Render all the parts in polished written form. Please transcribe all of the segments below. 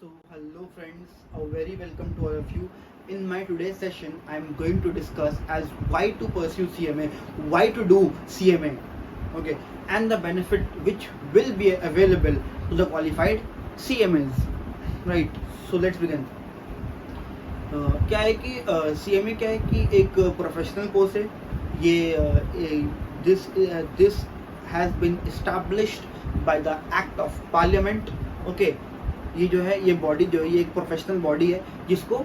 So hello friends, a very welcome to all of you. In my today's session, I am going to discuss as why to pursue CMA, why to do CMA, okay, and the benefit which will be available to the qualified CMAs. Right. So let's begin. क्या है कि CMA क्या है कि एक professional course है. ये this has been established by the act of parliament. Okay, ये जो है, ये बॉडी जो है, ये एक प्रोफेशनल बॉडी है जिसको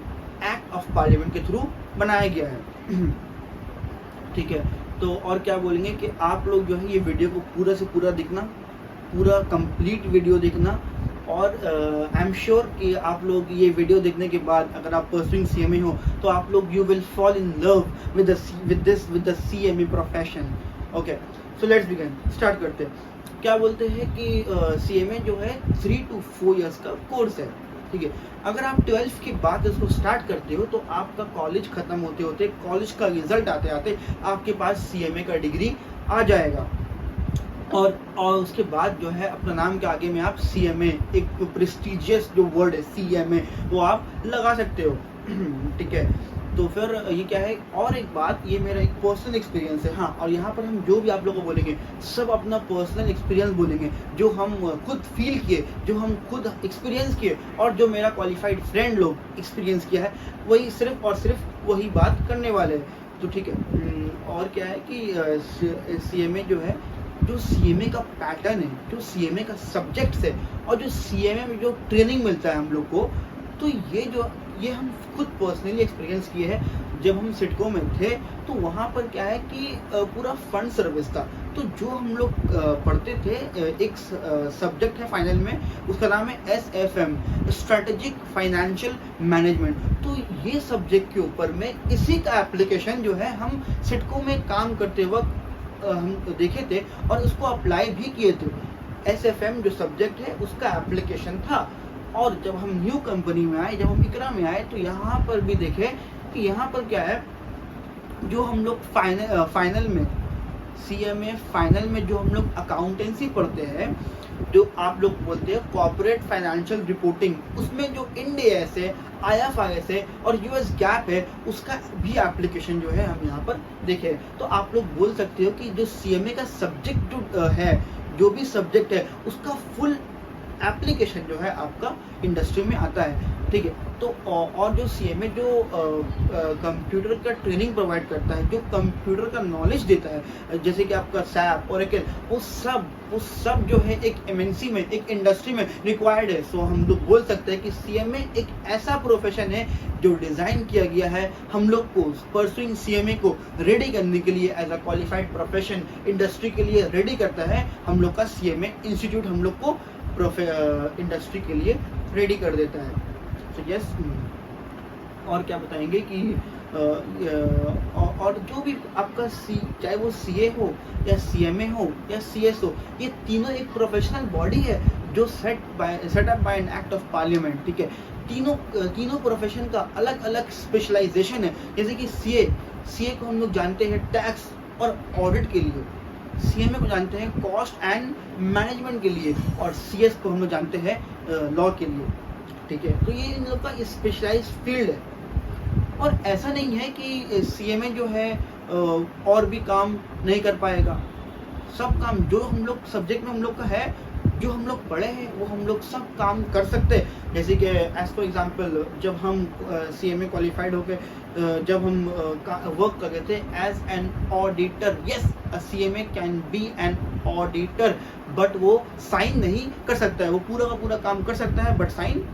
एक्ट ऑफ पार्लियामेंट के थ्रू बनाया गया है. ठीक है. तो और क्या बोलेंगे कि आप लोग जो है ये वीडियो को पूरा से पूरा देखना, पूरा कंप्लीट वीडियो देखना. और आई एम श्योर कि आप लोग ये वीडियो देखने के बाद अगर आप परस्यूइंग CMA हो तो आप लोग you will fall in love with the CMA profession. Okay, so let's begin. Start करते हैं. क्या बोलते हैं कि CMA जो है 3 to 4 इयर्स का कोर्स है. ठीक है. अगर आप 12th के बाद इसको स्टार्ट करते हो तो आपका कॉलेज ख़त्म होते होते, कॉलेज का रिजल्ट आते आते आपके पास CMA का डिग्री आ जाएगा. और उसके बाद जो है अपना नाम के आगे में आप CMA, एक प्रेस्टिजियस जो वर्ड है CMA, वो आप लगा सकते हो. ठीक है. तो फिर ये क्या है, और एक बात, ये मेरा एक पर्सनल एक्सपीरियंस है. हाँ, और यहाँ पर हम जो भी आप लोगों को बोलेंगे सब अपना पर्सनल एक्सपीरियंस बोलेंगे, जो हम खुद फील किए, जो हम खुद एक्सपीरियंस किए, और जो मेरा क्वालिफाइड फ्रेंड लोग एक्सपीरियंस किया है, वही सिर्फ और सिर्फ वही बात करने वाले हैं. तो ठीक है. और क्या है कि CMA जो है, जो CMA का पैटर्न है, जो CMA का सब्जेक्ट है, और जो CMA में जो ट्रेनिंग मिलता है हम लोग को, तो ये हम खुद पर्सनली एक्सपीरियंस किए हैं. जब हम सिडको में थे तो वहाँ पर क्या है कि पूरा फंड सर्विस था. तो जो हम लोग पढ़ते थे, एक सब्जेक्ट है फाइनल में, उसका नाम है SFM, स्ट्रेटेजिक फाइनेंशियल मैनेजमेंट. तो ये सब्जेक्ट के ऊपर में इसी का एप्लीकेशन जो है हम सिडको में काम करते वक्त हम देखे थे और उसको अप्लाई भी किए थे. SFM जो सब्जेक्ट है उसका एप्लीकेशन था. और जब हम न्यू कंपनी में आए, जब हम इकरा में आए, तो यहाँ पर भी देखे कि यहाँ पर क्या है, जो हम लोग फाइनल में CMA फाइनल में जो हम लोग अकाउंटेंसी पढ़ते हैं, जो आप लोग बोलते हैं कॉर्पोरेट फाइनेंशियल रिपोर्टिंग, उसमें जो इंड AS है, IFRS है और US GAAP है, उसका भी एप्लीकेशन जो है हम यहाँ पर देखे. तो आप लोग बोल सकते हो कि जो CMA का सब्जेक्ट जो है, जो भी सब्जेक्ट है, उसका फुल एप्लीकेशन जो है आपका इंडस्ट्री में आता है. ठीक है. तो और जो CMA जो कंप्यूटर का ट्रेनिंग प्रोवाइड करता है, जो कंप्यूटर का नॉलेज देता है, जैसे कि आपका SAP, Oracle, वो सब जो है एक MNC में, एक इंडस्ट्री में रिक्वायर्ड है. सो हम लोग बोल सकते हैं कि CMA एक ऐसा प्रोफेशन है जो डिज़ाइन किया गया है हम लोग को परसुइंग CMA को रेडी करने के लिए, as a qualified profession industry के लिए रेडी करता है. हम लोग का CMA इंस्टीट्यूट हम लोग को इंडस्ट्री के लिए रेडी कर देता है. तो यस, और क्या बताएंगे कि और जो भी आपका चाहे वो CA हो या CMA हो या CS हो, ये तीनों एक प्रोफेशनल बॉडी है जो set up by an act of parliament. ठीक है. तीनों प्रोफेशन का अलग अलग स्पेशलाइजेशन है. जैसे कि CA को हम लोग जानते हैं टैक्स और ऑडिट के लिए, CMA को जानते हैं कॉस्ट एंड मैनेजमेंट के लिए, और CS को हम लोग जानते हैं लॉ के लिए. ठीक है. तो ये इन लोग का स्पेशलाइज्ड फील्ड है. और ऐसा नहीं है कि CMA जो है और भी काम नहीं कर पाएगा. सब काम जो हम लोग सब्जेक्ट में हम लोग का है, जो हम लोग पढ़े हैं, वो हम लोग सब काम कर सकते हैं. जैसे कि एज फॉर एग्जांपल, जब हम CMA क्वालिफाइड होकर जब हम वर्क कर रहे थे as an auditor, yes, CMA can be an auditor, but वो साइन नहीं कर सकता है. वो पूरा का पूरा काम कर सकता है बट साइन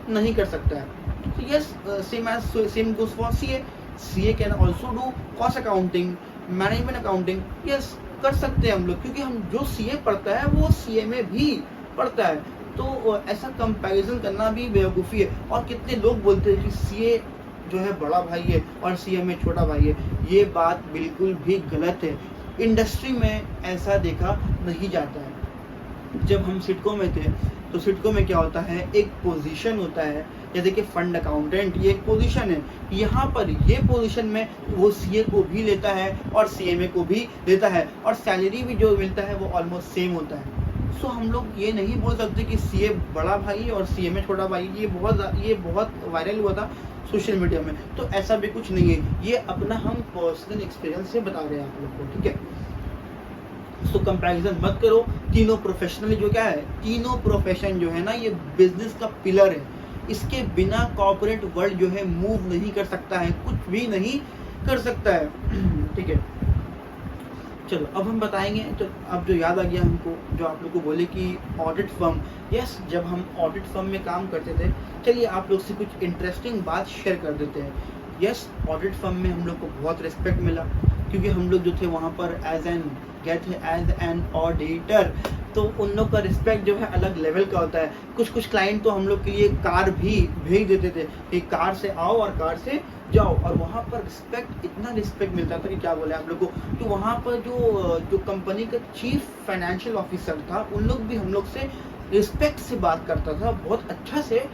नहीं कर सकता है. So yes, same goes for CA. CA can also do cost accounting, management accounting. Yes, कर सकते हैं हम लोग, क्योंकि हम जो CA पढ़ता है वो CMA भी पढ़ता है. तो ऐसा कंपैरिजन करना भी बेवकूफ़ी है. और कितने लोग बोलते हैं कि CA जो है बड़ा भाई है और CMA छोटा भाई है. ये बात बिल्कुल भी गलत है. इंडस्ट्री में ऐसा देखा नहीं जाता है. जब हम सिडको में थे तो सिडको में क्या होता है, एक पोजीशन होता है, जैसे कि फंड अकाउंटेंट, ये एक पोजीशन है. यहाँ पर ये पोजीशन में वो CA को भी लेता है और CMA को भी लेता है, और सैलरी भी जो मिलता है वो ऑलमोस्ट सेम होता है. सो हम लोग ये नहीं बोल सकते कि सीए बड़ा भाई और सीएमए छोटा भाई। ये बहुत वायरल हुआ था सोशल मीडिया में, तो ऐसा भी कुछ नहीं है, ये अपना हम पर्सनल एक्सपीरियंस से बता रहे हैं आप लोग को, ठीक है। सो कंपैरिजन मत करो। तीनों प्रोफेशनली जो क्या है, तीनों प्रोफेशन जो है ना ये बिजनेस का पिलर है। इसके बिना कॉर्पोरेट वर्ल्ड जो है मूव नहीं कर सकता है, कुछ भी नहीं कर सकता है, ठीक है। चलो अब हम बताएंगे, तो अब जो याद आ गया हमको, जो आप लोग को बोले कि ऑडिट फर्म, यस, जब हम ऑडिट फर्म में काम करते थे, चलिए आप लोग से कुछ इंटरेस्टिंग बात शेयर कर देते हैं। यस, ऑडिट फर्म में हम लोग को बहुत रिस्पेक्ट मिला, क्योंकि हम लोग जो थे वहाँ पर एज एन ऑडिटर, तो उन लोग का रिस्पेक्ट जो है अलग लेवल का होता है। कुछ क्लाइंट तो हम लोग के लिए कार भी भेज देते थे कि कार से आओ और कार से जाओ, और वहाँ पर रिस्पेक्ट, इतना रिस्पेक्ट मिलता था कि क्या बोले आप लोग को। तो वहाँ पर जो कंपनी का चीफ फाइनेंशियल ऑफिसर था, उन लोग भी हम लोग से रिस्पेक्ट से बात करता था, बहुत अच्छा से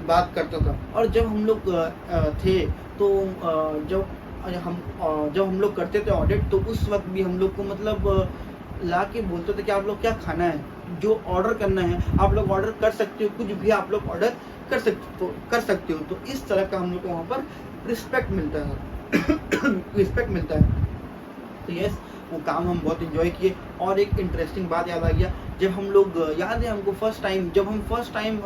बात करता था। और जब हम लोग थे, तो जब हम लोग करते थे ऑडिट, तो उस वक्त भी हम लोग को मतलब ला के बोलते थे कि आप लोग क्या खाना है, जो ऑर्डर करना है आप लोग ऑर्डर कर सकते हो, कुछ भी आप लोग ऑर्डर कर सकते हो। तो इस तरह का हम लोग को वहाँ पर रिस्पेक्ट मिलता है रिस्पेक्ट मिलता है। तो यस, वो काम हम बहुत एंजॉय किए। और एक इंटरेस्टिंग बात याद आ गया, जब हम लोग, याद है हमको जब हम फर्स्ट टाइम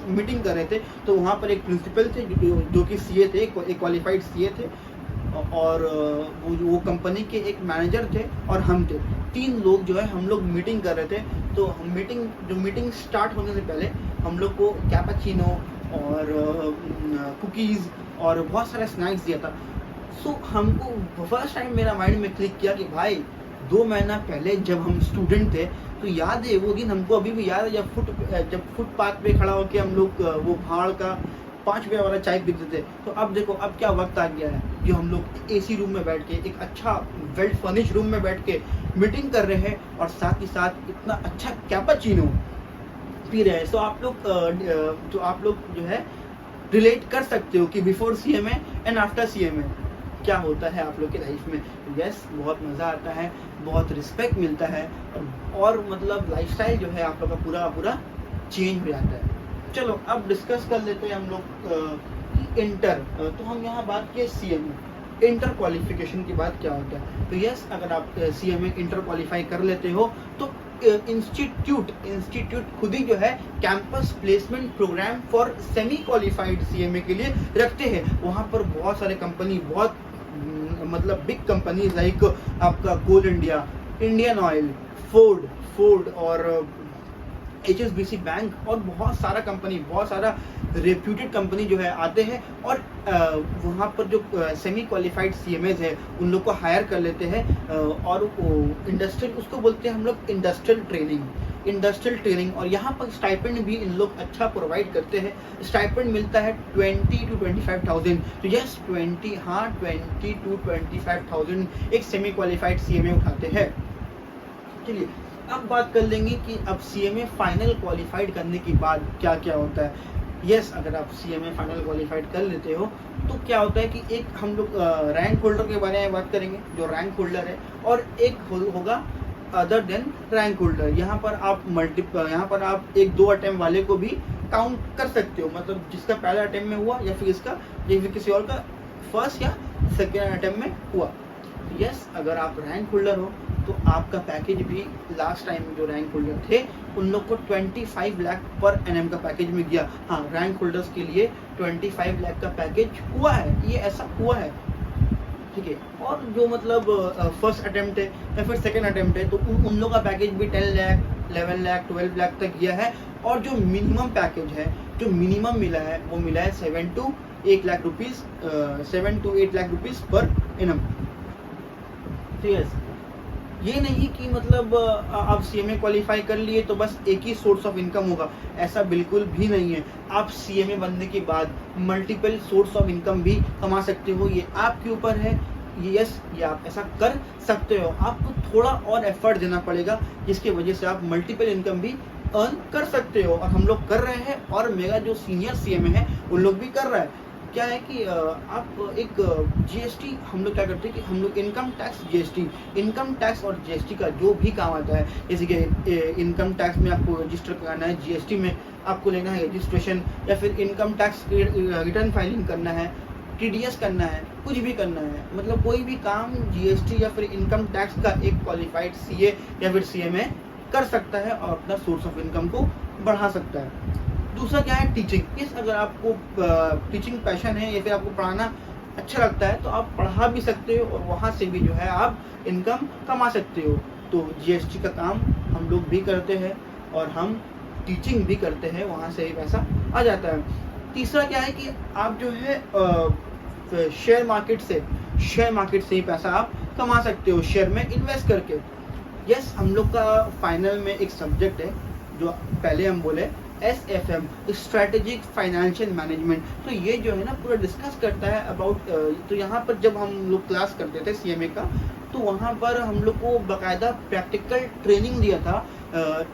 मीटिंग कर रहे थे, तो वहाँ पर एक प्रिंसिपल थे जो कि सीए थे, एक क्वालिफाइड सीए थे, और वो कंपनी के एक मैनेजर थे और हम थे। 3 लोग जो है हम लोग मीटिंग कर रहे थे। तो हम मीटिंग स्टार्ट होने से पहले हम लोग को कैपेचिनो और कुकीज़ और बहुत सारे स्नैक्स दिया था। सो हमको फर्स्ट टाइम मेरा माइंड में क्लिक किया कि भाई 2 महीना पहले जब हम स्टूडेंट थे, तो याद है वो दिन, हमको अभी भी याद है, जब फुटपाथ पे खड़ा होकर हम लोग वो भाड़ का 5 रुपये वाला चाय पीते थे। तो अब देखो, अब क्या वक्त आ गया है कि हम लोग एसी रूम में बैठ के, एक अच्छा वेल फर्निश्ड रूम में बैठ के मीटिंग कर रहे हैं, और साथ ही साथ इतना अच्छा कैपेचिनो पी रहे हैं। सो आप लोग जो है रिलेट कर सकते हो कि before CMA and after CMA क्या होता है आप लोग की लाइफ में। यस, बहुत मज़ा आता है, बहुत रिस्पेक्ट मिलता है, और मतलब लाइफस्टाइल जो है आप लोग का पूरा चेंज हो जाता है। चलो अब डिस्कस कर लेते हैं हम लोग इंटर। तो हम यहाँ बात किए सीएमए, इंटर क्वालिफिकेशन की बात क्या होता है। तो यस, अगर आप सीएमए इंटर क्वालिफाई कर लेते हो, तो इंस्टीट्यूट खुद ही जो है campus placement program for semi qualified CMA के लिए रखते हैं। वहाँ पर बहुत सारे कंपनी, बहुत मतलब बिग कंपनीज लाइक आपका कोल इंडिया, इंडियन ऑयल, फोर्ड और HSBC बैंक और बहुत सारा रेप्यूटेड कंपनी जो है आते हैं, और वहाँ पर जो सेमी क्वालिफाइड सीएमएज है उन लोग को हायर कर लेते हैं, और इंडस्ट्रियल, उसको बोलते हैं हम लोग इंडस्ट्रियल ट्रेनिंग। और यहाँ पर स्टाइपेंड भी इन लोग अच्छा प्रोवाइड करते हैं। स्टाइपेंड मिलता है 20 to 25,000। तो यस, 20 to 25,000 एक सेमी क्वालिफाइड सीएमए उठाते हैं। चलिए अब बात कर लेंगे कि अब सीएमए फाइनल क्वालिफाइड करने के बाद क्या क्या होता है। यस, अगर आप सीएमए फाइनल क्वालिफाइड कर लेते हो, तो क्या होता है कि एक हम लोग रैंक होल्डर के बारे में बात करेंगे, जो रैंक होल्डर है, और एक होगा अदर देन रैंक होल्डर। यहाँ पर आप 1-2 अटेम्प्ट वाले को भी काउंट कर सकते हो, मतलब जिसका पहला अटेम्प्ट में हुआ, या फिर किसी और का फर्स्ट या सेकेंड अटेम्प्ट में हुआ। यस, अगर आप रैंक होल्डर हो, तो आपका पैकेज भी लास्ट टाइम जो रैंक होल्डर थे उन लोग को 25 लाख पर एनएम का पैकेज में गया। हाँ, रैंक होल्डर्स के लिए 25 लाख का पैकेज हुआ है, ये ऐसा हुआ है, ठीक है। और जो मतलब फर्स्ट अटेम्प्ट है या फिर सेकेंड अटेम्प्ट है, तो उन लोग का पैकेज भी 10 लाख, 11 लाख, 12 लाख तक गया है। और जो मिनिमम पैकेज है, जो मिनिमम मिला है, वो मिला है 7 to 8 lakh rupees per annum. Yes, ये नहीं कि मतलब आप सीएमए क्वालिफाई कर लिए तो बस एक ही सोर्स ऑफ इनकम होगा, ऐसा बिल्कुल भी नहीं है। आप सीएमए बनने के बाद मल्टीपल सोर्स ऑफ इनकम भी कमा सकते हो, ये आपके ऊपर है। यस, ये आप ऐसा कर सकते हो, आपको थोड़ा और एफर्ट देना पड़ेगा, जिसकी वजह से आप मल्टीपल इनकम भी अर्न कर सकते हो। और हम लोग कर रहे हैं, और मेरा जो सीनियर सीएमए है उन लोग भी कर रहा है। क्या है कि आप एक जीएसटी हम लोग क्या करते हैं कि हम लोग income tax GST, income tax और जीएसटी का जो भी काम आता है, जैसे कि इनकम टैक्स में आपको रजिस्टर कराना है, जीएसटी में आपको लेना है रजिस्ट्रेशन, या फिर इनकम टैक्स रिटर्न फाइलिंग करना है, टीडीएस करना है, कुछ भी करना है, मतलब कोई भी काम जीएसटी या फिर इनकम टैक्स का एक क्वालिफाइड सीए या फिर सीएमए कर सकता है और अपना सोर्स ऑफ इनकम को बढ़ा सकता है। दूसरा क्या है, टीचिंग। यस, अगर आपको टीचिंग पैशन है या फिर आपको पढ़ाना अच्छा लगता है तो आप पढ़ा भी सकते हो और वहाँ से भी जो है आप इनकम कमा सकते हो। तो जीएसटी का काम हम लोग भी करते हैं और हम टीचिंग भी करते हैं, वहाँ से ही पैसा आ जाता है। तीसरा क्या है कि आप जो है शेयर मार्केट से ही पैसा आप कमा सकते हो, शेयर में इन्वेस्ट करके। यस, हम लोग का फाइनल में एक सब्जेक्ट है जो पहले हम बोले SFM, स्ट्रेटेजिक फाइनेंशियल मैनेजमेंट। तो ये जो है ना पूरा डिस्कस करता है अबाउट, तो यहाँ पर जब हम लोग क्लास करते थे सीएमए का, तो वहाँ पर हम लोग को बाकायदा प्रैक्टिकल ट्रेनिंग दिया था,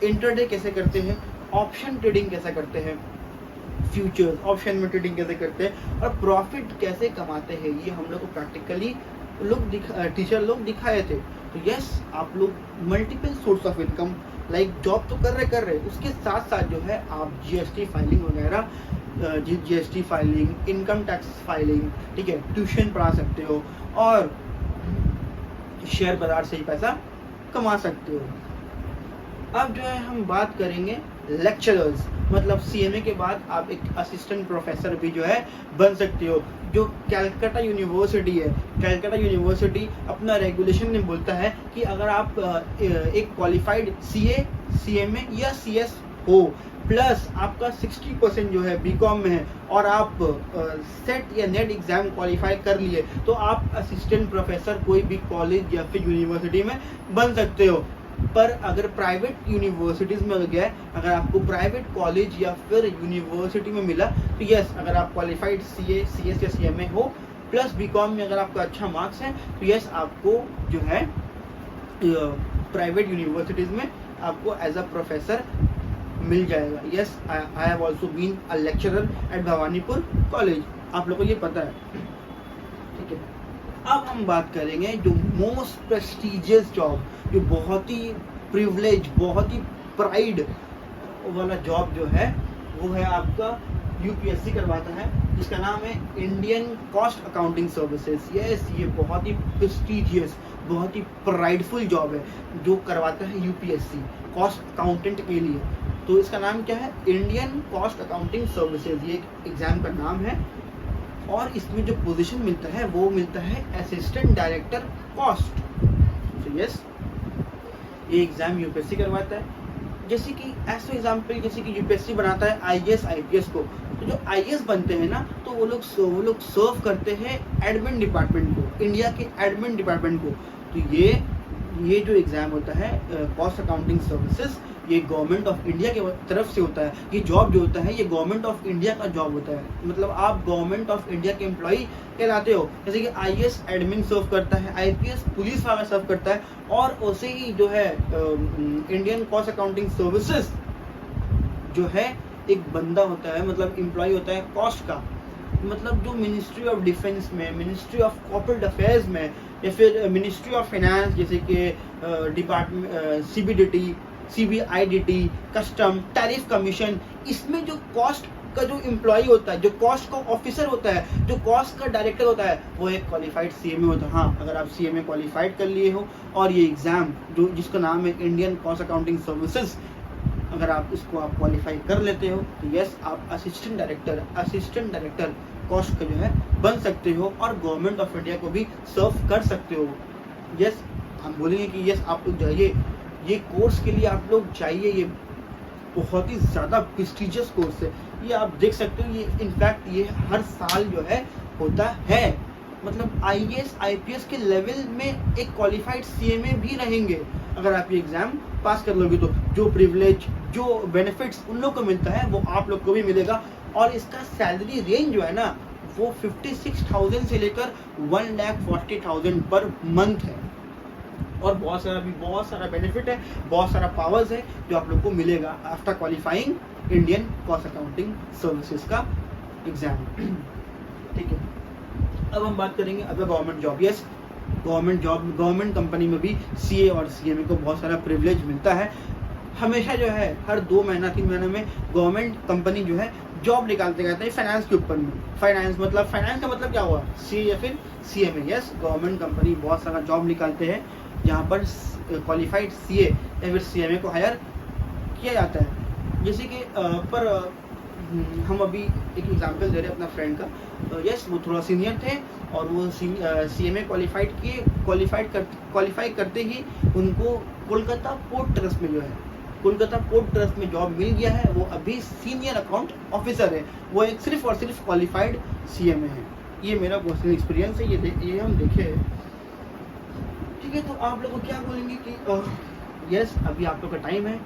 इंटरडे कैसे करते हैं, ऑप्शन ट्रेडिंग कैसे करते हैं, फ्यूचर्स ऑप्शन में ट्रेडिंग कैसे करते हैं और प्रॉफिट कैसे कमाते हैं, ये हम लोग को प्रैक्टिकली टीचर लोग दिखाए थे। तो यस, आप लोग multiple source of income like job तो कर रहे, उसके साथ साथ जो है आप जीएसटी फाइलिंग वगैरह, GST filing, income tax filing, ठीक है, ट्यूशन पढ़ा सकते हो और शेयर बाजार से ही पैसा कमा सकते हो। अब जो है हम बात करेंगे लेक्चरर्स, मतलब सीएमए के बाद आप एक असिस्टेंट प्रोफेसर भी जो है बन सकते हो। जो कैलकाटा यूनिवर्सिटी है, कैलकाटा यूनिवर्सिटी अपना रेगुलेशन में बोलता है कि अगर आप एक क्वालिफाइड सीए, सीएमए या सीएस हो प्लस आपका 60% जो है बीकॉम में है और आप सेट या नेट एग्जाम क्वालिफाई कर लिए, तो आप असिस्टेंट प्रोफेसर कोई भी कॉलेज या फिर यूनिवर्सिटी में बन सकते हो। पर अगर प्राइवेट यूनिवर्सिटीज में हो गया, अगर आपको प्राइवेट कॉलेज या फिर यूनिवर्सिटी में मिला, तो यस, अगर आप क्वालिफाइड सीए, सीएस या सीएमए हो प्लस बीकॉम में अगर आपका अच्छा मार्क्स है, तो यस, आपको जो है प्राइवेट यूनिवर्सिटीज में आपको एज अ प्रोफेसर मिल जाएगा। Yes, I have also been a lecturer at Bhawanipur college, आप लोगों को ये पता है, ठीक है। अब हम बात करेंगे जो मोस्ट प्रेस्टिजियस जॉब, जो बहुत ही प्रिविलेज, बहुत ही प्राइड वाला जॉब जो है, वो है आपका यूपीएससी करवाता है, जिसका नाम है Indian cost accounting services. Yes, ये बहुत ही प्रेस्टिजियस, बहुत ही प्राइडफुल जॉब है जो करवाता है यूपीएससी कॉस्ट अकाउंटेंट के लिए। तो इसका नाम क्या है, इंडियन कॉस्ट अकाउंटिंग सर्विसेज, ये एग्जाम का नाम है। और इसमें जो पोजीशन मिलता है वो मिलता है असिस्टेंट डायरेक्टर कॉस्ट। तो यस, ये एग्जाम यूपीएससी करवाता है। जैसे कि एज एग्जाम्पल, जैसे कि यूपीएससी बनाता है आईएएस आईपीएस को, तो जो आईएएस बनते हैं ना, तो वो लोग सर्व करते हैं एडमिन डिपार्टमेंट को, इंडिया के एडमिन डिपार्टमेंट को। तो ये जो एग्जाम होता है कॉस्ट अकाउंटिंग सर्विसेज, ये गवर्नमेंट ऑफ इंडिया की तरफ से होता है। ये जॉब जो होता है ये गवर्नमेंट ऑफ इंडिया का जॉब होता है, मतलब आप गवर्नमेंट ऑफ इंडिया के एम्प्लॉई कहलाते हो। जैसे कि आईएएस एडमिन सर्व करता है, आईपीएस पुलिस वाला सर्व करता है, और वैसे ही जो है इंडियन कॉस्ट अकाउंटिंग सर्विसेज जो है एक बंदा होता है, मतलब एम्प्लॉय होता है कॉस्ट का, मतलब जो मिनिस्ट्री ऑफ डिफेंस में, मिनिस्ट्री ऑफ कॉर्पोरेट अफेयर्स में, या फिर मिनिस्ट्री ऑफ फाइनेंस, जैसे कि department CBDT, CBIDT, custom, tariff commission, इसमें जो कॉस्ट का जो एम्प्लॉय होता है, जो कॉस्ट का ऑफिसर होता है, जो कॉस्ट का डायरेक्टर होता है, वो एक क्वालिफाइड सीएमए होता है। हाँ, अगर आप सीएमए क्वालिफाइड कर लिए हो और ये एग्जाम जो जिसका नाम है इंडियन कॉस्ट अकाउंटिंग सर्विसेज, अगर आप इसको आप क्वालिफाई कर लेते हो, तो यस, आप असिस्टेंट डायरेक्टर कॉस्ट का जो है बन सकते हो और गवर्नमेंट ऑफ इंडिया को भी सर्व कर सकते हो। यस, हम बोलेंगे कि यस, आप लोग जाइए, ये कोर्स के लिए आप लोग चाहिए, ये बहुत ही ज़्यादा प्रेस्टिजियस कोर्स है। ये आप देख सकते हो, ये इनफैक्ट ये हर साल जो है होता है, मतलब आईएएस आईपीएस के लेवल में एक क्वालिफाइड सीएमए भी रहेंगे अगर आप ये एग्जाम पास कर लोगे। तो जो प्रिविलेज, जो बेनिफिट्स उन लोग को मिलता है वो आप लोग को भी मिलेगा। और इसका सैलरी रेंज जो है ना, वो 56,000 से लेकर 1,40,000 पर मंथ है। और बहुत सारा बेनिफिट है, बहुत सारा पावर्स है जो आप लोग को मिलेगा after qualifying Indian cost accounting services का एग्जाम। ठीक है। अब हम बात करेंगे अगर government job. Yes, government job, government company में भी सीए और सीएमए को बहुत सारा प्रिविलेज मिलता है। हमेशा जो है हर 2 महीना 3 महीने में गवर्नमेंट कंपनी जो है जॉब निकालते रहते हैं फाइनेंस के ऊपर में। फाइनेंस का मतलब क्या हुआ, सी या फिर सीएमए। यस, गवर्नमेंट कंपनी बहुत सारा जॉब निकालते हैं जहाँ पर क्वालिफाइड सीए या फिर सीएमए को हायर किया जाता है। जैसे कि हम अभी एक एग्जांपल दे रहे हैं अपना फ्रेंड का। यस, वो थोड़ा सीनियर थे और वो सीएमए क्वालिफाई करते ही उनको कोलकाता पोर्ट ट्रस्ट में जो है कोलकाता पोर्ट ट्रस्ट में जॉब मिल गया है। वो अभी सीनियर अकाउंट ऑफिसर है। वो एक सिर्फ और सिर्फ क्वालिफाइड सीएमए है। ये मेरा पर्सनल एक्सपीरियंस है, ये हम देखे हैं। ठीक है, तो आप लोग क्या बोलेंगे कि यस, अभी आप लोग का टाइम है।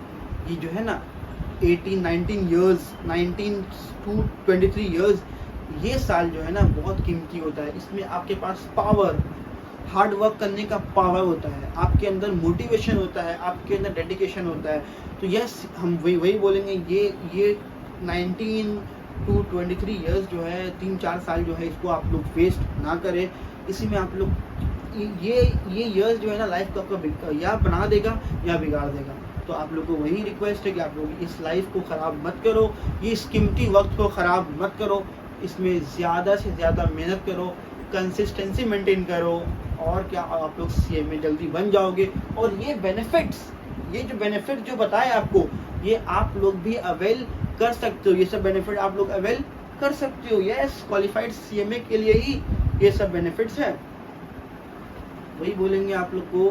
ये जो है ना 19 to 23 ईयर्स, ये साल जो है ना बहुत कीमती होता है। इसमें आपके पास पावर, हार्ड वर्क करने का पावर होता है, आपके अंदर मोटिवेशन होता है, आपके अंदर डेडिकेशन होता है। तो यस, हम वही बोलेंगे, ये 19 to 23 ईयर्स जो है, 3-4 साल जो है, इसको आप लोग वेस्ट ना करें। इसी में आप लोग ये ईयर्स जो है ना लाइफ को आपका या बना देगा या बिगाड़ देगा। तो आप लोग को वही रिक्वेस्ट है कि आप लोग इस लाइफ को ख़राब मत करो, ये इस कीमती वक्त को ख़राब मत करो। इसमें ज़्यादा से ज़्यादा मेहनत करो, कंसिस्टेंसी मेंटेन करो, और क्या आप लोग सीएमए जल्दी बन जाओगे। और ये जो बेनिफिट जो बताए आपको, ये आप लोग भी अवेल कर सकते हो। ये सब बेनिफिट आप लोग अवेल कर सकते हो। यस, क्वालिफाइड सीएमए के लिए ही ये सब बेनिफिट्स है। वही बोलेंगे आप लोग को।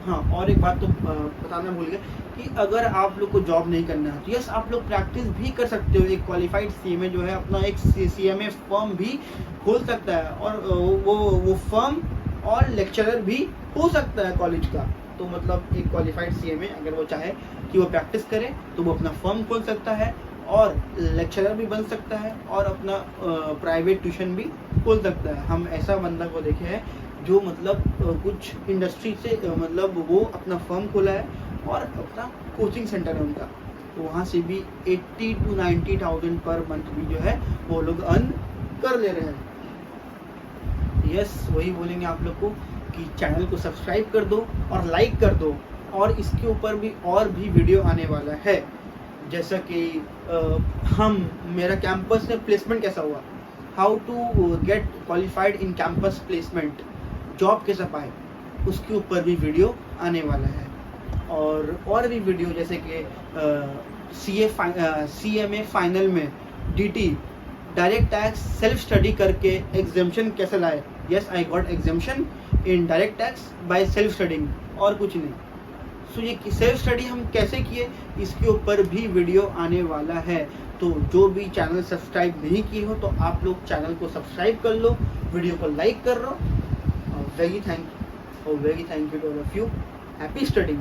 हाँ, और एक बात तो बताना भूल गए कि अगर आप लोग को जॉब नहीं करना है तो यस, आप लोग प्रैक्टिस भी कर सकते हो। एक क्वालिफाइड सीएमए जो है अपना एक सीएमए फर्म भी खोल सकता है, और वो फर्म और लेक्चरर भी हो सकता है कॉलेज का। तो मतलब एक क्वालिफाइड सीएमए अगर वो चाहे कि वो प्रैक्टिस करे तो वो अपना फर्म खोल सकता है, और लेक्चरर भी बन सकता है, और अपना प्राइवेट ट्यूशन भी खोल सकता है। हम ऐसा बंदा को देखे हैं जो मतलब कुछ इंडस्ट्री से मतलब वो अपना फर्म खोला है और अपना कोचिंग सेंटर है उनका, तो वहाँ से भी 80 to 90,000 पर मंथ भी जो है वो लोग अर्न कर ले रहे हैं। यस, वही बोलेंगे आप लोग को कि चैनल को सब्सक्राइब कर दो और लाइक कर दो, और इसके ऊपर भी और भी वीडियो आने वाला है। जैसा कि मेरा कैंपस में प्लेसमेंट कैसा हुआ, how to get qualified in campus placement, job कैसा पाए, उसके ऊपर भी वीडियो आने वाला है। और भी वीडियो जैसे कि सीएमए फाइनल में DT direct tax self study करके एग्जाम्शन कैसे लाए। Yes, I got exemption in direct tax by self studying, और कुछ नहीं। सो ये सेल्फ स्टडी हम कैसे किए, इसके ऊपर भी वीडियो आने वाला है। तो जो भी चैनल सब्सक्राइब नहीं किए हो तो आप लोग चैनल को सब्सक्राइब कर लो, वीडियो को लाइक कर लो। Very thank you to all of you. Happy studying.